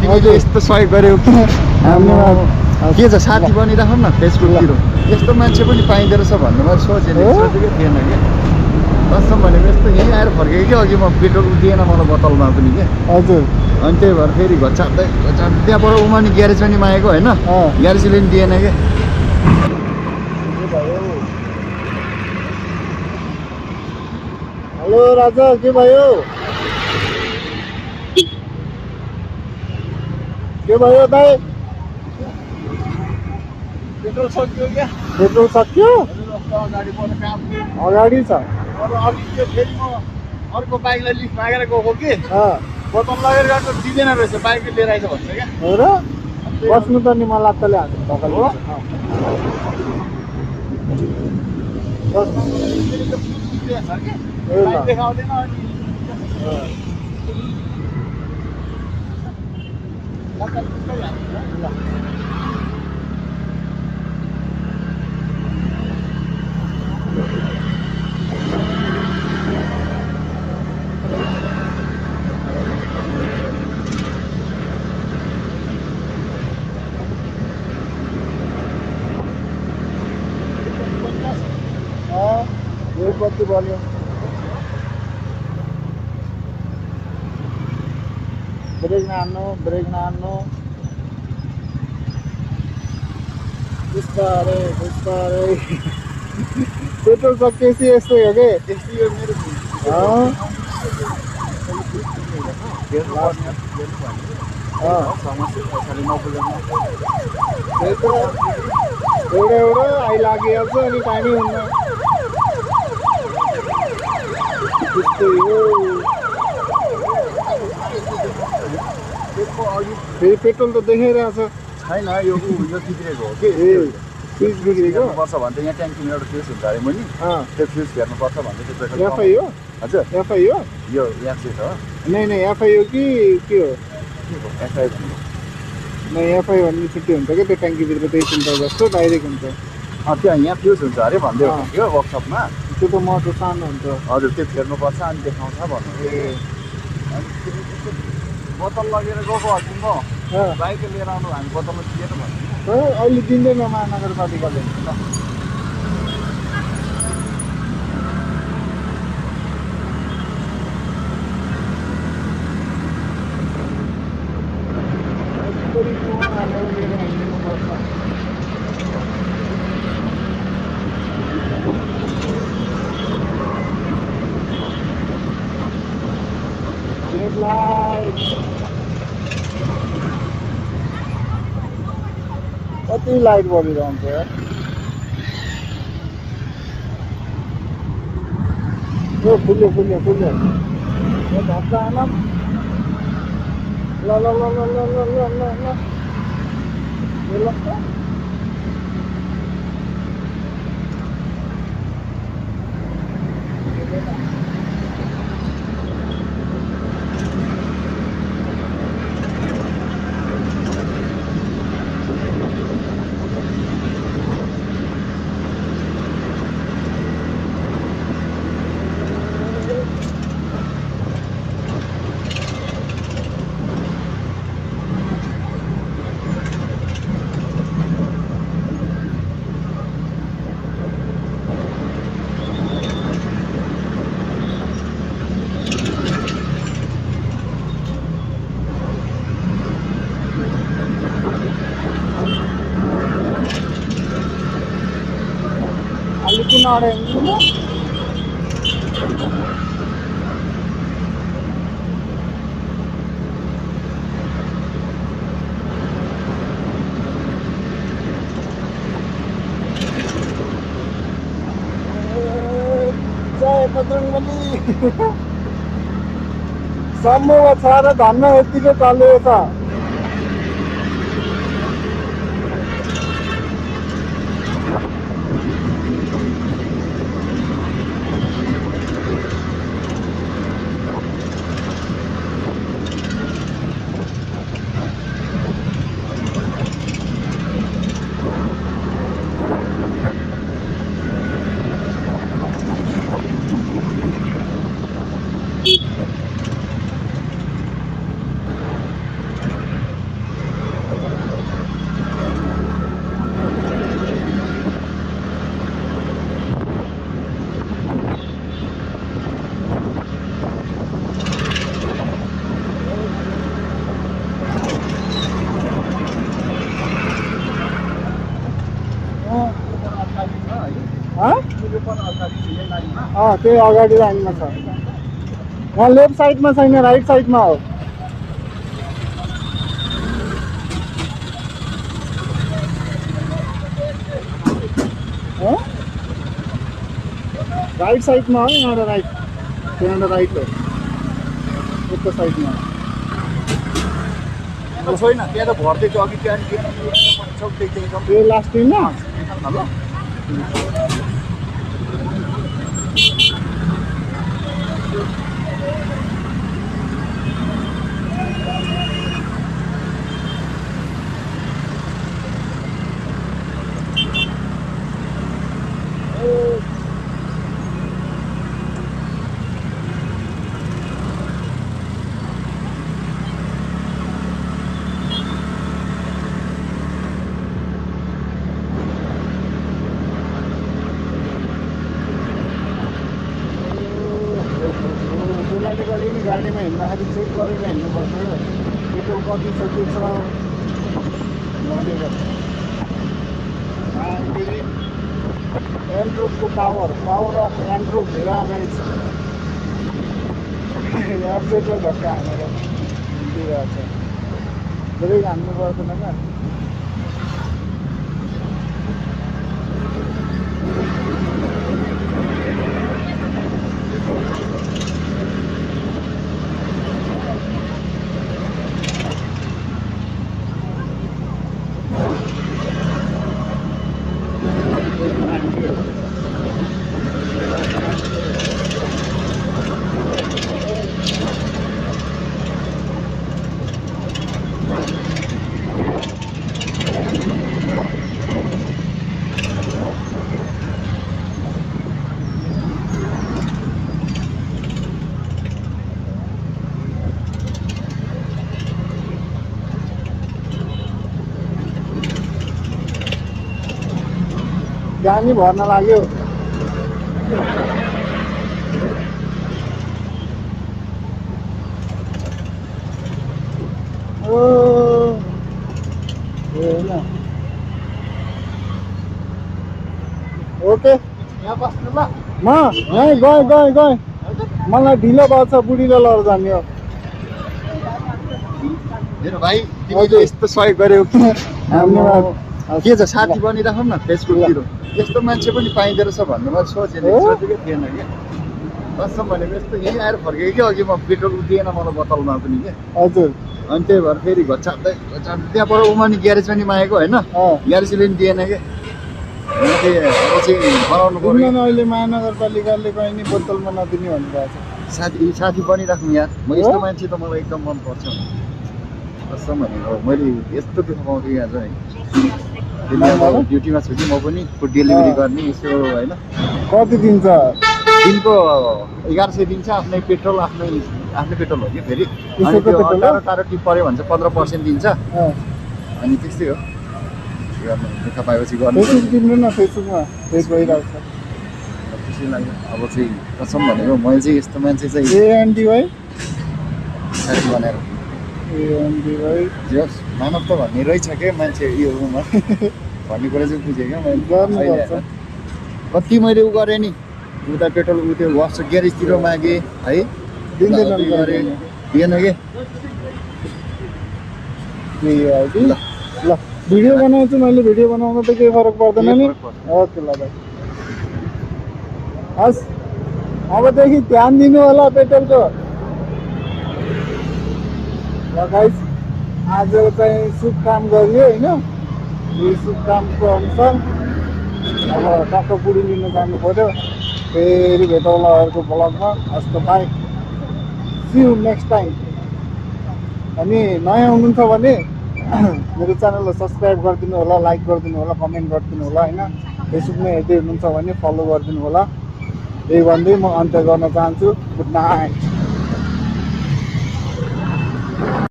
तिमीले यस्तो सहयोग गर्यौ धन्यवाद। के छ साथी बनिराखौँ न फेसबुकतिर यस्तो मान्छे पनि पाइँदो रहेछ भन्ने मैले सोचेकै थिएन क्या कसम भनेको यस्तो यहीँ आएर फर्केँ कि अघि म पेट्रोल दिएन मलाई बोतलमा पनि क्या हजुर अनि त्यही भएर फेरि घचाट्दै त्यहाँबाट उमानी ग्यारेज पनि मागेको होइन ग्यारेजले पनि दिएन क्या हेलो राजा के भयो दाइ पेट्रोल सक्यो क्या पेट्रोल सक्यो अगाडि छ अघि त्यो फेरि म अर्को बाइकलाई लिफ्ट मागेर गएको कि बोतल लगेर गएको दिँदैन रहेछ बाइकले लिएर आइज भन्छ क्या हो र बस्नु त नि मलाई तले हाल्नु तपाईँले देखाउँदैन अनि बत्ती बल्यो ब्रेक नहान्नु बिस्तारै पेट्रोल सकिएपछि यस्तै हो कि त्यस्तै यो मेरो एउटा आइलागिहाल्छ अनि पानी हुन्न त्यस्तै हो फेरि पेट्रोल त देखाइरहेछ छैन यो बिग्रेको हो कि फ्युज बिग्रेको पर्छ भन्दै यहाँ ट्याङ्कीमा एउटा फ्युज हुन्छ अरे मैले त्यो फ्युज हेर्नुपर्छ भन्दै त्यो पेट्रोल एफआई हो हजुर एफआई हो यो एक्सिट हो नै एफआई हो कि के हो एफआई नै एफआई भन्ने छुट्टी हुन्छ क्या त्यो ट्याङ्कीभित्र त्यही चिन्ता जस्तो डाइरेक्ट हुन्छ त्यहाँ यहाँ फ्युज हुन्छ अरे भन्दै थियो वर्कसपमा त्यो त मोटो सानो हुन्छ हजुर त्यो फेर्नुपर्छ अनि देखाउँछ भन्नु बोतल लगेर गएको हल्छौँ म बाइकले लिएर आउनु हामी बोतलमा दिएर भन्नु अहिले दिँदैन महानगरपालिकाले कति लाइट बलिरहन्छ यार यो फुल्यो यो धक्का आएन ल Alipinaare जय बजरंगबली समूह सारा धान यतिको चलेको छ त्यही अगाडि लाइनमा छ वहाँ लेफ्ट साइडमा छैन राइट साइडमा हो राइट साइडमा हो यहाँ राइट त्यहाँ राइट हो यस्तो साइडमा छैन त्यहाँ त भर्दैछु अघि त्यहाँ त्यो लास्ट दिनमा ल गाडीमा हिँड्दाखेरि चेक गरेर हिँड्नुपर्छ पेट्रोल कति छ के छ एन्ड्रोपको पावर अफ एन्ड्रोप धेरै अगाडि छ एयरब्रेकले धक्का हानेर दिइरहेको छ धेरै हान्नु पर्दैन क्या गाडी भर्न लाग्यो ओ हैन ओके यहाँ बस्नु ल म यहीँ गएँ मलाई ढिलो भएको छ बुढीले लर जाने हो मेरो भाइ तिमीले यस्तो सहयोग गर्यौ धन्यवाद के छ साथी बनिराखौँ न फेसबुकतिर यस्तो मान्छे पनि पाइँदो रहेछ भन्ने मैले सोचेकै थिएन कि कसम भनेको यस्तो यहीँ आएर फर्केँ कि अघि म पेट्रोल दिएन मलाई बोतलमा पनि के हजुर अनि त्यही भएर फेरि घचाप्दै त्यहाँबाट उमानी ग्यारेज पनि मागेको होइन ग्यारेजले पनि दिएन कि बनाउनु पर्यो अहिले महानगरपालिकाले कहीँ नि बोतलमा नदिने भन्नुभएको छ साथी बनिराख्नु यार म यस्तो मान्छे त मलाई एकदम मनपर्छ कसम भनेको मैले यस्तो दुःख पाउँछु यहाँ चाहिँ ड्युटीमा छु कि म पनि फुड डेलिभरी गर्ने यसो होइन कति दिन्छ दिनको 1100 दिन्छ आफ्नै पेट्रोल आफ्नै पेट्रोल हो कि फेरि अनि त्यो टाढो टिप पऱ्यो भने चाहिँ 15% दिन्छ अनि त्यस्तै हो दुःख पाएपछि गर्नु दिनु न फेसबुकमा पेज भइरहेको छ खुसी लाग्यो अब चाहिँ कसम भनेको मैले चाहिँ यस्तो मान्छे चाहिँ एएनडीवाई साथी बनाएर जस मानव त भन्ने रहेछ क्या मान्छे यो भन्ने कुरा चाहिँ बुझेँ क्या मैले कति मैले उ गरेँ नि उता पेट्रोल उ त्यो वास ग्यारेजतिर मागेँ है दिएन कि ल भिडियो बनाउँछु मैले भिडियो बनाउँदा त केही फरक पर्दैन नि ओके ल भाइ हस् अबदेखि ध्यान दिनु होला पेट्रोलको ल गाइस आज चाहिँ शुभ काम गरियो होइन यो शुभ कामको अनुसार अब टक्क बुढी लिन जानु पर्यो फेरि भेटौँला अर्को ब्लगमा हस् त bye see you next time अनि नयाँ हुनुहुन्छ भने मेरो च्यानललाई सब्सक्राइब गरिदिनु होला लाइक गरिदिनु होला कमेन्ट गरिदिनु होला होइन फेसबुकमा हेर्दै हुनुहुन्छ भने फलो गरिदिनु होला यही भन्दै म अन्त्य गर्न चाहन्छु गुड नाइट